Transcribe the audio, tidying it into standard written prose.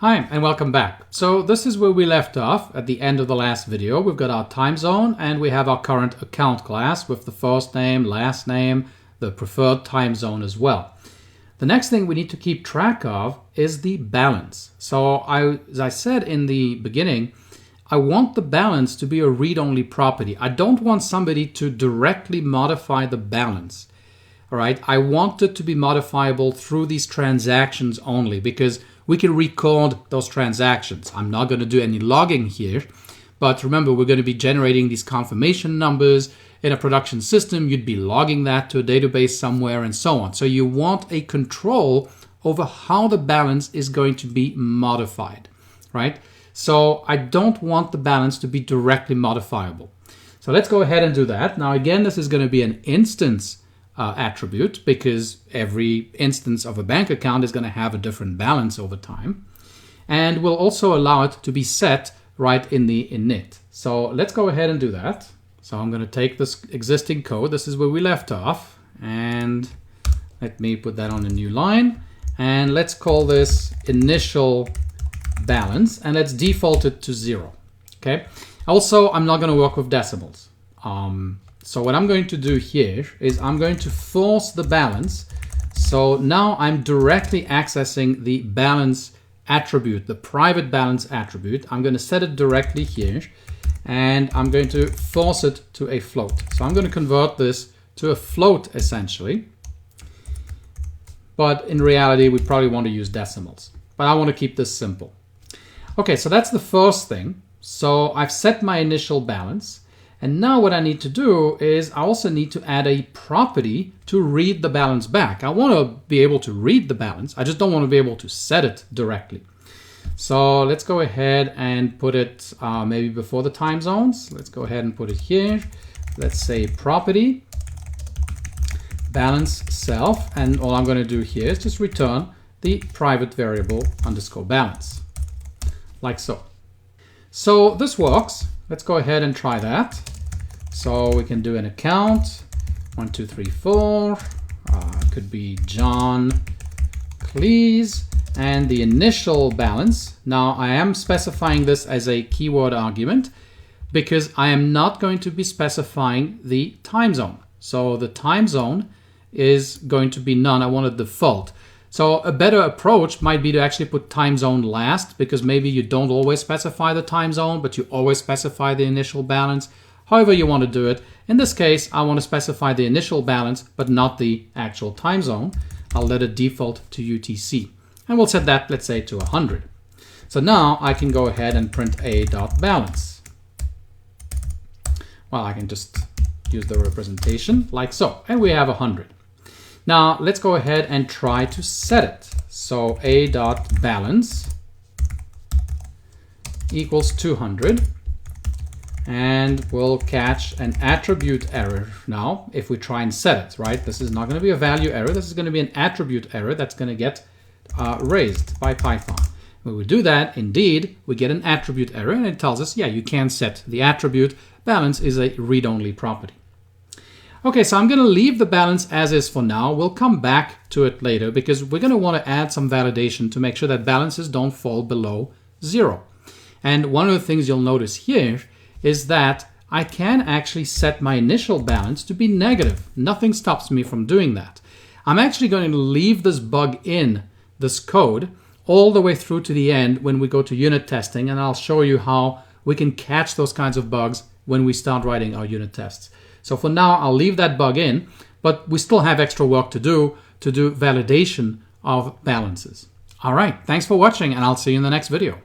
Hi, and welcome back. So this is where we left off at the end of the last video. We've got our time zone and we have our current account class with the first name, last name, the preferred time zone as well. The next thing we need to keep track of is the balance. So as I said in the beginning, I want the balance to be a read-only property. I don't want somebody to directly modify the balance. All right, I want it to be modifiable through these transactions only because we can record those transactions. I'm not going to do any logging here, but remember, we're going to be generating these confirmation numbers. In a production system, you'd be logging that to a database somewhere and so on. So you want a control over how the balance is going to be modified, right? So I don't want the balance to be directly modifiable. So let's go ahead and do that. Now, again, this is going to be an instance attribute because every instance of a bank account is going to have a different balance over time. And we'll also allow it to be set right in the init. So let's go ahead and do that. So I'm going to take this existing code. This is where we left off. And let me put that on a new line. And let's call this initial balance. And let's default it to 0. Okay. Also, I'm not going to work with decimals. So what I'm going to do here is I'm going to force the balance. So now I'm directly accessing the balance attribute, the private balance attribute. I'm going to set it directly here and I'm going to force it to a float. So I'm going to convert this to a float essentially. But in reality, we probably want to use decimals. But I want to keep this simple. Okay, so that's the first thing. So I've set my initial balance. And now what I need to do is I also need to add a property to read the balance back. I want to be able to read the balance. I just don't want to be able to set it directly. So let's go ahead and put it maybe before the time zones. Let's go ahead and put it here. Let's say property, balance self. And all I'm going to do here is just return the private variable underscore balance, like so. So this works. Let's go ahead and try that. So we can do an account, 1, 2, 3, 4. Could be John Cleese, and the initial balance. Now I am specifying this as a keyword argument because I am not going to be specifying the time zone. So the time zone is going to be none. I want a default. So a better approach might be to actually put time zone last because maybe you don't always specify the time zone, but you always specify the initial balance. However you want to do it. In this case, I want to specify the initial balance, but not the actual time zone. I'll let it default to UTC. And we'll set that, let's say, to 100. So now I can go ahead and print a.balance. Well, I can just use the representation like so. And we have 100. Now let's go ahead and try to set it. So a.balance equals 200. And we'll catch an attribute error now if we try and set it, right? This is not going to be a value error. This is going to be an attribute error that's going to get raised by Python. When we do that, indeed, we get an attribute error and it tells us, yeah, you can set the attribute. Balance is a read-only property. Okay, so I'm going to leave the balance as is for now. We'll come back to it later because we're going to want to add some validation to make sure that balances don't fall below 0. And one of the things you'll notice here is that I can actually set my initial balance to be negative. Nothing stops me from doing that. I'm actually going to leave this bug in this code all the way through to the end when we go to unit testing, and I'll show you how we can catch those kinds of bugs when we start writing our unit tests. So for now, I'll leave that bug in, but we still have extra work to do validation of balances. All right, thanks for watching, and I'll see you in the next video.